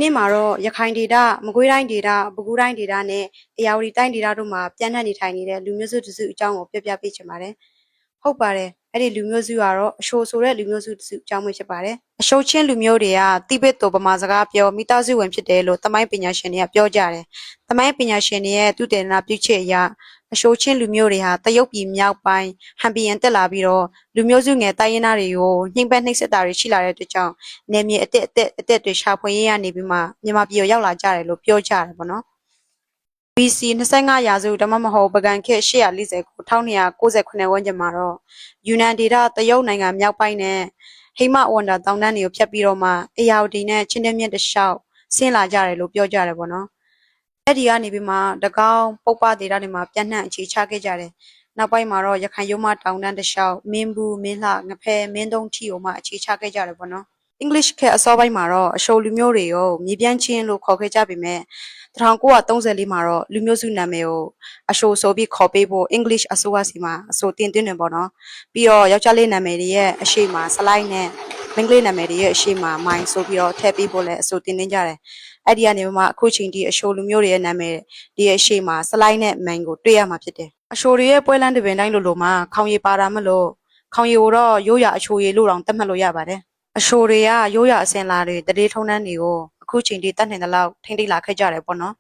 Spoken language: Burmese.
နေ့မှာတော့ရခိုင်ဒေသမကွေးတိုင်းဒေသပဲခူးတိုင်းဒေသနဲ့အေရဝတီတိုင်းဒေသတို့မှာပြန့်နှံ့နေထိုင်နေတဲ့လူမျိုးစုတစုအကြောင်းကိုပြောပြပေးချင်ပါတယ်။ဟုတ်ပါတယ်။အဲ့ဒီလူမျိုးစုကတော့အရှိုဆိုတဲ့လူမျိုးစုတစုအကြောင်းပဲဖြစ်ပါတယ်။အရှိုချင်းလူမျိုးတွေကတိဘက်တော်ဗမာစကားပြောမိသားစုဝင်ဖြစ်တယ်လို့သမိုင်းပညာရှင်တွေကပြောကြတယ်။သမိုင်းပညာရှင်တွေရဲ့သူတေသနာပြုချက်အရအရှိုချင်းလူမျိုးတွေဟာတရုတ်ပြည်မြောက်ပိုင်းဟန်ပီယန်တက်လာပြီးတော့လူမျိုးစုငယ်တိုင်းရင်းသားတွေကိုနှိမ့်ပတ်နှိပ်စက်တာတွေရှိလာတဲ့အတွက်ကြောင့်နယ်မြေအတက်တွေရှာဖွေရေးရနေပြီးမှမြန်မာပြည်ကိုရောက်လာကြတယ်လို့ပြောကြတယ်ပေါ့နော်။ BC 25ရာစုဒါမှမဟုတ်ပကံခေတ်840ကို1298ဝန်းကျင်မှာတော့ယူနန်ဒေသတရုတ်နိုင်ငံမြောက်ပိုင်းနဲ့ဟိမဝန္တာတောင်တန်းတွေကိုဖြတ်ပြီးတော့မှအေရဝတီနဲ့ချင်းတွင်းမြစ်တစ်လျှောက်ဆင်းလာကြတယ်လို့ပြောကြတယ်ပေါ့နော်။အဲ့ဒီကနေပြီးမှတကောင်းပုပ္ပဒေသတွေမှာပြန့်နှံ့အခြေချခဲ့ကြတယ်။နောက်ပိုင်းမှာတော့ရခိုင်ရုံးမတောင်တန်းတစ်လျှောက်မင်းဘူးမင်းလှငဖဲမင်းသုံးထီကိုမှအခြေချခဲ့ကြတယ်ပေါ့နော်။ English ခေတ်အစောပိုင်းမှာတော့အရှိုလူမျိုးတွေကိုမြေပြန့်ချင်းလို့ခေါ်ခဲ့ကြပေမဲ့1934မှာတော့လူမျိုးစုနာမည်ကိုအရှိုဆိုပြီးခေါ်ပေးဖို့ English အစိုးရစီမှာအဆိုတင်သွင်းတယ်ပေါ့နော်ပြီးတော့ယောက်ျားလေးနာမည်တွေရဲ့အရှိမစလိုက်နဲ့မိန်းကလေးနာမည်တွေရဲ့အရှိမမိုင်ဆိုပြီးတော့ထည့်ပေးဖို့လည်းအဆိုတင်သွင်းကြတယ်အဲ့ဒီကနေမှအခုချိန်ဒီအရှိုလူမျိုးတွေရဲ့နာမည်ဒီရဲ့အရှိမစလိုက်နဲ့မိုင်ကိုတွေ့ရမှာဖြစ်တယ်အရှိုတွေရဲ့ပွဲလန်းတပင်တိုင်းလိုမှခေါင်ရည်ပါတာမလို့ခေါင်ရည်ကိုတော့ရိုးရာအချိုရည်လို့တောင်သတ်မှတ်လို့ရပါတယ်အရှိုတွေကရိုးရာအစင်လာတွေတရေထုံးတန်းတွေကိုအခုချိန်ဒီတတ်နိုင်တဲ့လောက်ထိမ့်သိမ်းလာခဲ့ကြတယ်ပေါ့နော်